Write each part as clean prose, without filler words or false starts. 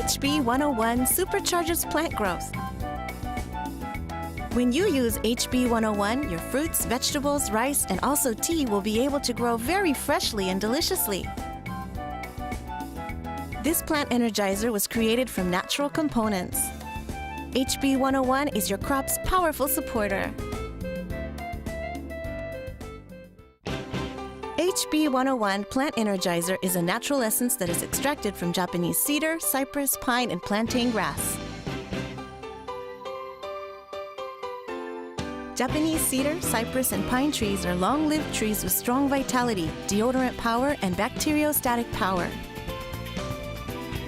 HB-101 supercharges plant growth. When you use HB-101, your fruits, vegetables, rice, and also tea will be able to grow very freshly and deliciously. This plant energizer was created from natural components. HB-101 is your crop's powerful supporter. HB-101 Plant Energizer is a natural essence that is extracted from Japanese cedar, cypress, pine, and plantain grass. Japanese cedar, cypress, and pine trees are long-lived trees with strong vitality, deodorant power, and bacteriostatic power.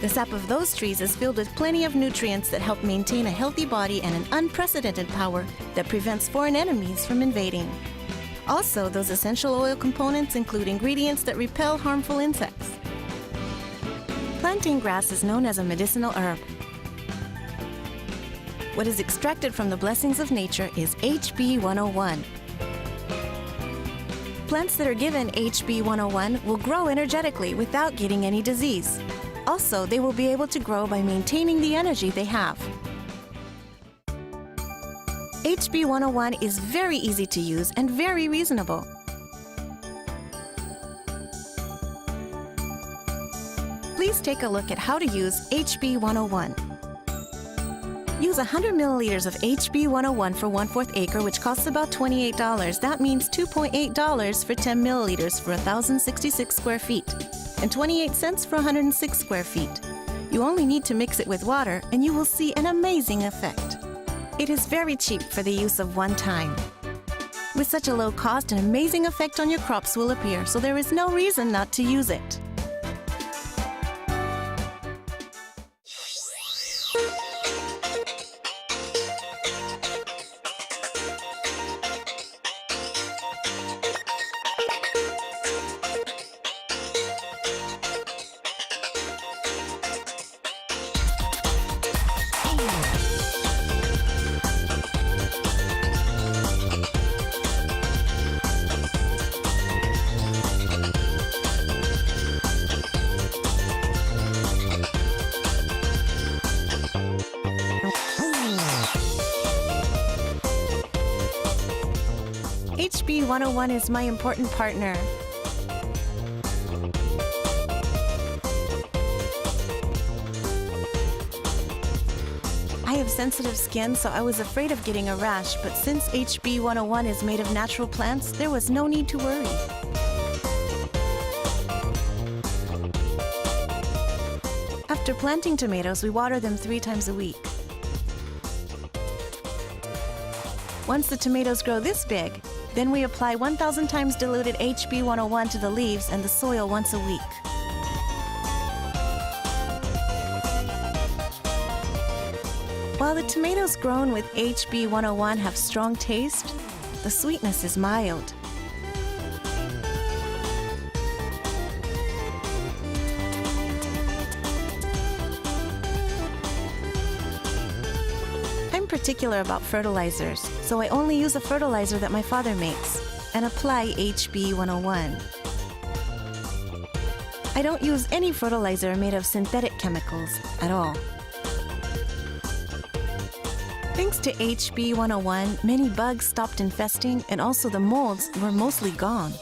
The sap of those trees is filled with plenty of nutrients that help maintain a healthy body and an unprecedented power that prevents foreign enemies from invading. Also, those essential oil components include ingredients that repel harmful insects. Plantain grass is known as a medicinal herb. What is extracted from the blessings of nature is HB-101. Plants that are given HB-101 will grow energetically without getting any disease. Also, they will be able to grow by maintaining the energy they have. HB-101 is very easy to use and very reasonable. Please take a look at how to use HB-101. Use 100 milliliters of HB-101 for 1/4 acre, which costs about $28. That means $2.8 for 10 milliliters for 1,066 square feet, and 28 cents for 106 square feet. You only need to mix it with water, and you will see an amazing effect. It is very cheap for the use of one time. With such a low cost, an amazing effect on your crops will appear, so there is no reason not to use it. HB-101 is my important partner. I have sensitive skin, so I was afraid of getting a rash, but since HB-101 is made of natural plants, there was no need to worry. After planting tomatoes, we water them 3 times a week. Once the tomatoes grow this big, then we apply 1,000 times diluted HB-101 to the leaves and the soil once a week. While the tomatoes grown with HB-101 have strong taste, the sweetness is mild. I'm particular about fertilizers, so I only use a fertilizer that my father makes and apply HB-101. I don't use any fertilizer made of synthetic chemicals at all. Thanks to HB-101, many bugs stopped infesting, and also the molds were mostly gone.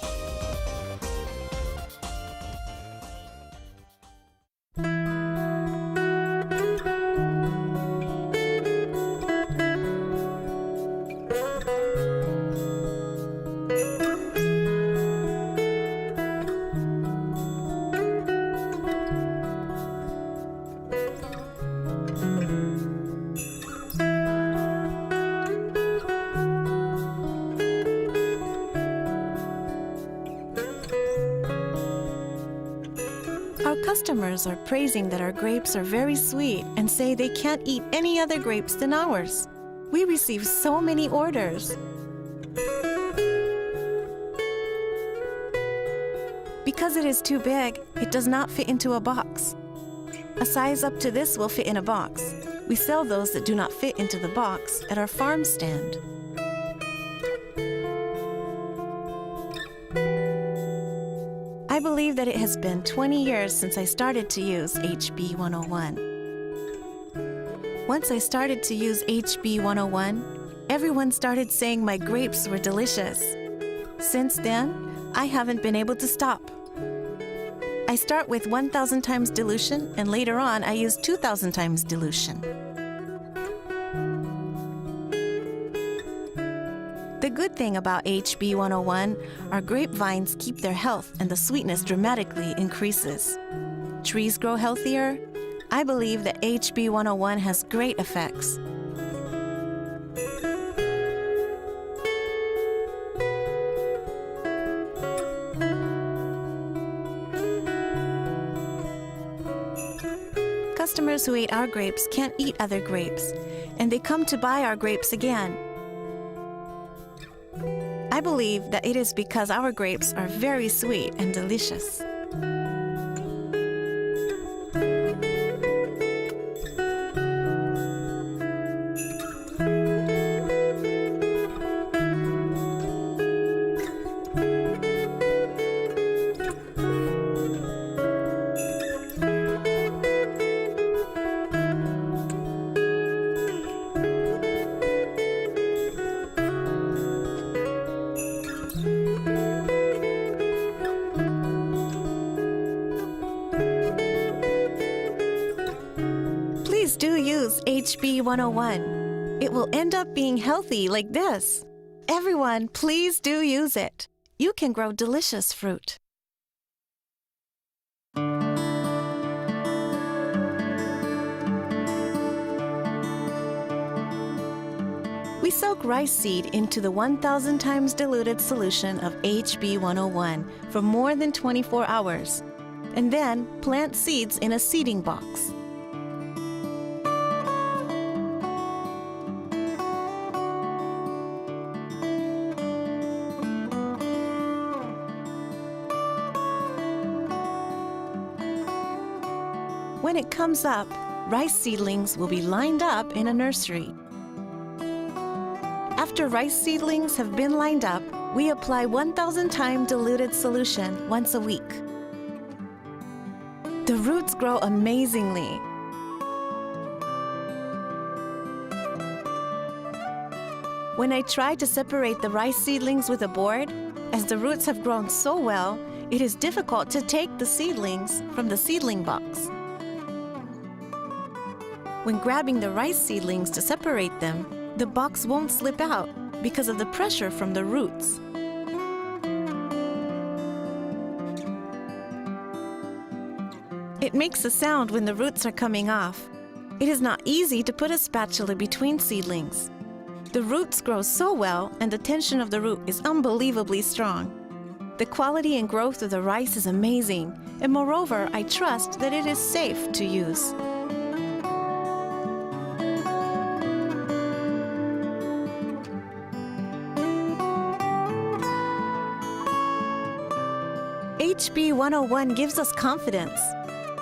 Our customers are praising that our grapes are very sweet and say they can't eat any other grapes than ours. We receive so many orders. Because it is too big, it does not fit into a box. A size up to this will fit in a box. We sell those that do not fit into the box at our farm stand. I believe that it has been 20 years since I started to use HB-101. Once I started to use HB-101, everyone started saying my grapes were delicious. Since then, I haven't been able to stop. I start with 1,000 times dilution, and later on I use 2,000 times dilution. The good thing about HB-101 are grapevines keep their health and the sweetness dramatically increases. Trees grow healthier. I believe that HB-101 has great effects. Customers who ate our grapes can't eat other grapes, and they come to buy our grapes again. I believe that it is because our grapes are very sweet and delicious. Please do use HB-101. It will end up being healthy like this. Everyone, please do use it. You can grow delicious fruit. We soak rice seed into the 1,000 times diluted solution of HB-101 for more than 24 hours, and then plant seeds in a seeding box. When it comes up, rice seedlings will be lined up in a nursery. After rice seedlings have been lined up, we apply 1,000 time diluted solution once a week. The roots grow amazingly. When I try to separate the rice seedlings with a board, as the roots have grown so well, it is difficult to take the seedlings from the seedling box. When grabbing the rice seedlings to separate them, the box won't slip out because of the pressure from the roots. It makes a sound when the roots are coming off. It is not easy to put a spatula between seedlings. The roots grow so well, and the tension of the root is unbelievably strong. The quality and growth of the rice is amazing, and moreover, I trust that it is safe to use. HB-101 gives us confidence.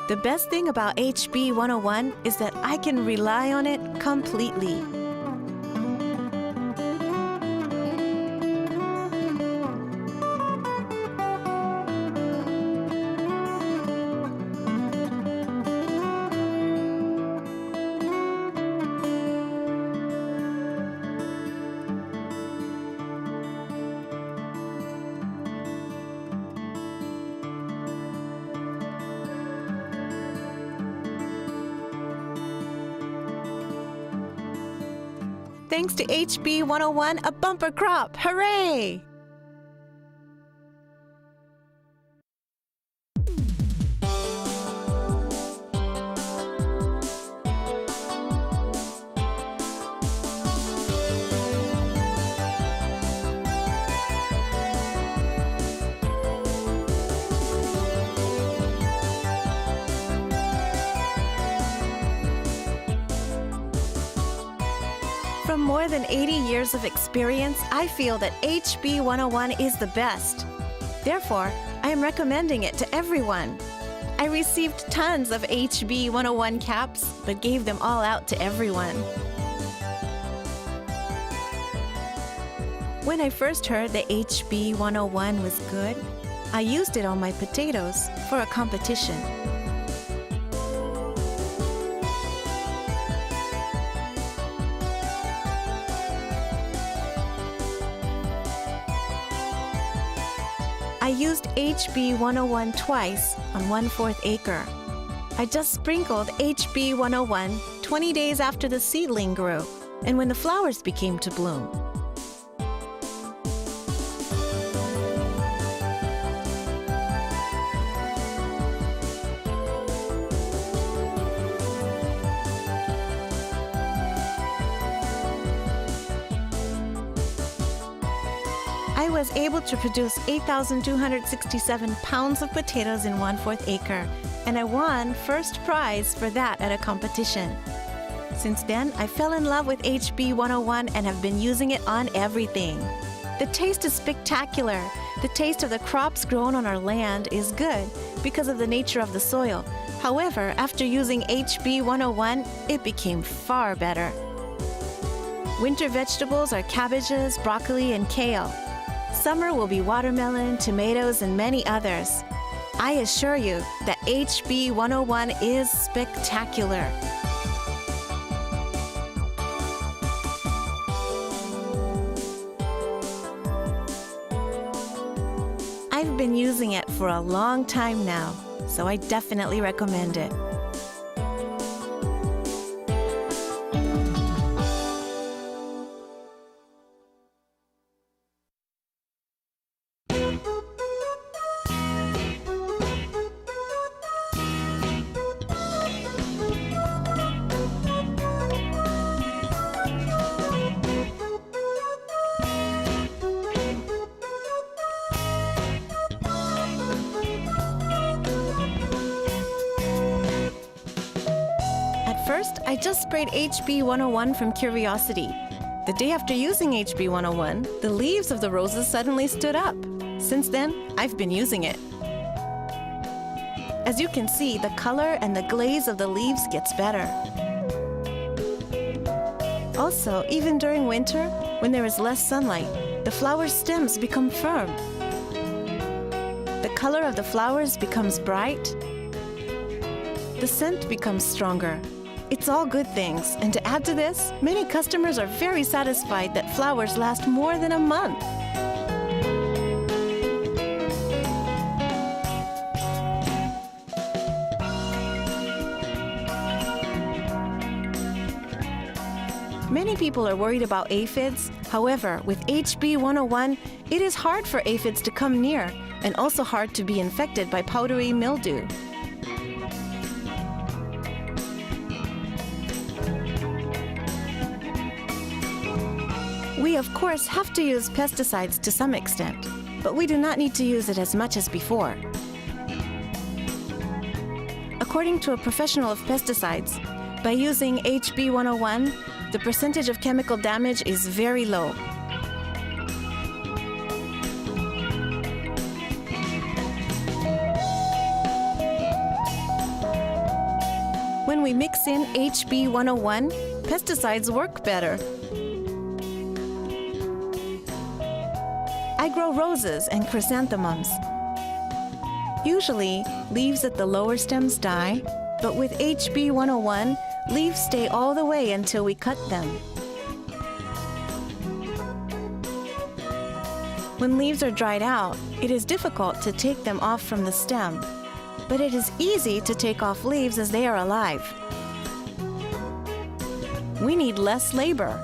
The best thing about HB-101 is that I can rely on it completely. Thanks to HB-101, a bumper crop! Hooray! From more than 80 years of experience, I feel that HB-101 is the best. Therefore, I am recommending it to everyone. I received tons of HB-101 caps, but gave them all out to everyone. When I first heard that HB-101 was good, I used it on my potatoes for a competition. used HB-101 twice on 1/4 acre. I just sprinkled HB-101 20 days after the seedling grew and when the flowers became to bloom. I was able to produce 8,267 pounds of potatoes in 1/4 acre, and I won first prize for that at a competition. Since then, I fell in love with HB-101 and have been using it on everything. The taste is spectacular. The taste of the crops grown on our land is good because of the nature of the soil. However, after using HB-101, it became far better. Winter vegetables are cabbages, broccoli, and kale. Summer will be watermelon, tomatoes, and many others. I assure you that HB-101 is spectacular. I've been using it for a long time now, so I definitely recommend it. First, I just sprayed HB-101 from curiosity. The day after using HB-101, the leaves of the roses suddenly stood up. Since then, I've been using it. As you can see, the color and the glaze of the leaves gets better. Also, even during winter, when there is less sunlight, the flower stems become firm. The color of the flowers becomes bright. The scent becomes stronger. It's all good things, and to add to this, many customers are very satisfied that flowers last more than a month. Many people are worried about aphids. However, with HB-101, it is hard for aphids to come near and also hard to be infected by powdery mildew. We, of course, have to use pesticides to some extent, but we do not need to use it as much as before. According to a professional of pesticides, by using HB-101, the percentage of chemical damage is very low. When we mix in HB-101, pesticides work better. I grow roses and chrysanthemums. Usually, leaves at the lower stems die, but with HB-101, leaves stay all the way until we cut them. When leaves are dried out, it is difficult to take them off from the stem, but it is easy to take off leaves as they are alive. We need less labor.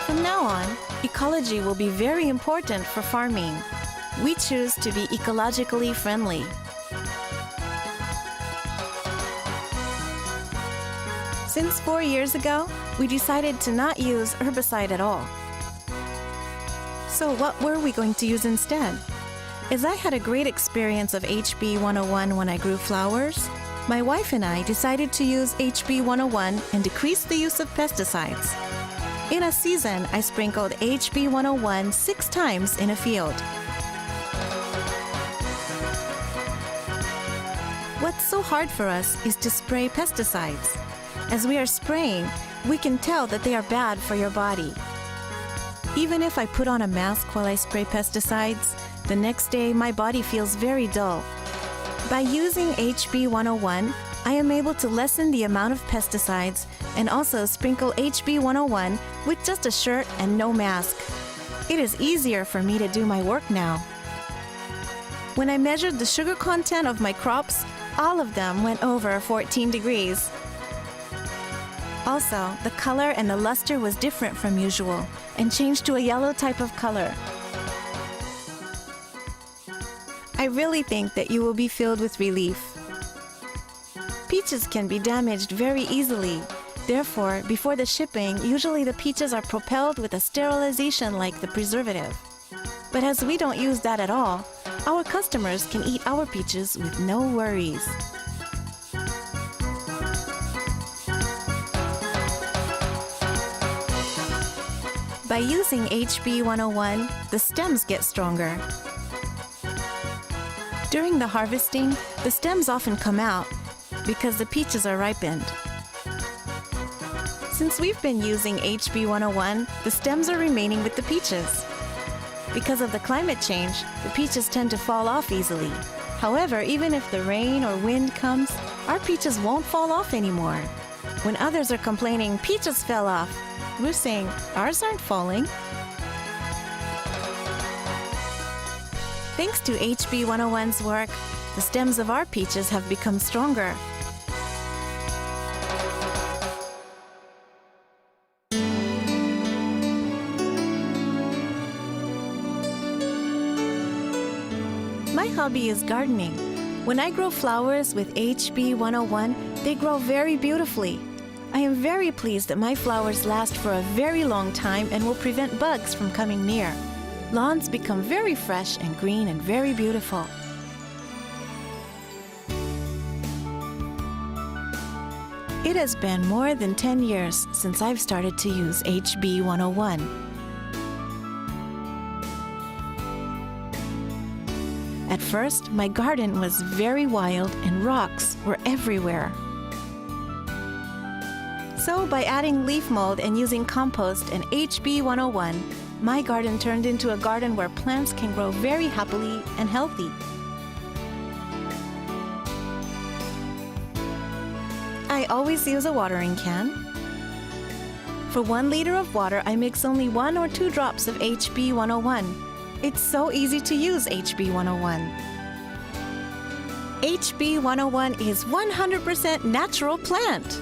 From now on, ecology will be very important for farming. We choose to be ecologically friendly. Since 4 years ago, we decided to not use herbicide at all. So what were we going to use instead? As I had a great experience of HB-101 when I grew flowers, My wife and I decided to use HB-101 and decrease the use of pesticides. In a season, I sprinkled HB-101 6 times in a field. What's so hard for us is to spray pesticides. As we are spraying, we can tell that they are bad for your body. Even if I put on a mask while I spray pesticides, the next day my body feels very dull. By using HB-101, I am able to lessen the amount of pesticides and also sprinkle HB-101 with just a shirt and no mask. It is easier for me to do my work now. When I measured the sugar content of my crops, all of them went over 14 degrees. Also, the color and the luster was different from usual and changed to a yellow type of color. I really think that you will be filled with relief. Peaches can be damaged very easily. Therefore, before the shipping, usually the peaches are propelled with a sterilization like the preservative. But as we don't use that at all, our customers can eat our peaches with no worries. By using HB-101, the stems get stronger. During the harvesting, the stems often come out because the peaches are ripened. Since we've been using HB-101, the stems are remaining with the peaches. Because of the climate change, the peaches tend to fall off easily. However, even if the rain or wind comes, our peaches won't fall off anymore. When others are complaining, peaches fell off, we're saying, ours aren't falling. Thanks to HB-101's work, the stems of our peaches have become stronger. My hobby is gardening. When I grow flowers with HB-101, they grow very beautifully. I am very pleased that my flowers last for a very long time and will prevent bugs from coming near. Lawns become very fresh and green and very beautiful. It has been more than 10 years since I've started to use HB-101. At first, my garden was very wild and rocks were everywhere. So by adding leaf mold and using compost and HB-101, my garden turned into a garden where plants can grow very happily and healthy. I always use a watering can. For 1 liter of water, I mix only 1 or 2 drops of HB-101. It's so easy to use HB-101. HB-101 is 100% natural plant.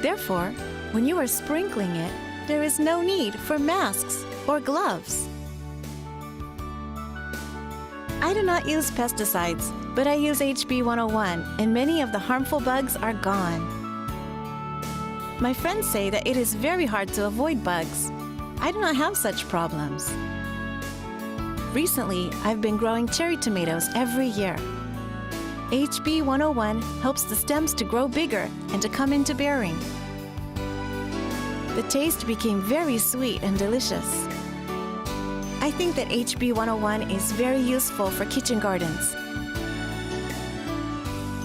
Therefore, when you are sprinkling it, there is no need for masks or gloves. I do not use pesticides, but I use HB-101, and many of the harmful bugs are gone. My friends say that it is very hard to avoid bugs. I do not have such problems. Recently, I've been growing cherry tomatoes every year. HB-101 helps the stems to grow bigger and to come into bearing. The taste became very sweet and delicious. I think that HB-101 is very useful for kitchen gardens.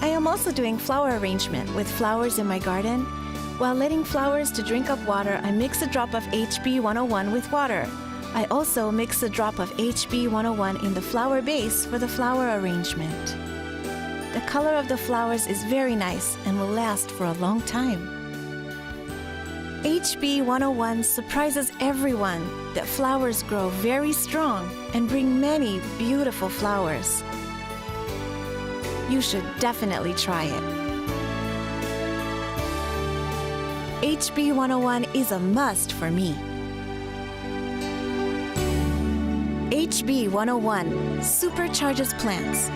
I am also doing flower arrangement with flowers in my garden. While letting flowers to drink up water, I mix a drop of HB-101 with water. I also mix a drop of HB-101 in the flower base for the flower arrangement. The color of the flowers is very nice and will last for a long time. HB-101 surprises everyone that flowers grow very strong and bring many beautiful flowers. You should definitely try it. HB-101 is a must for me. HB-101 supercharges plants.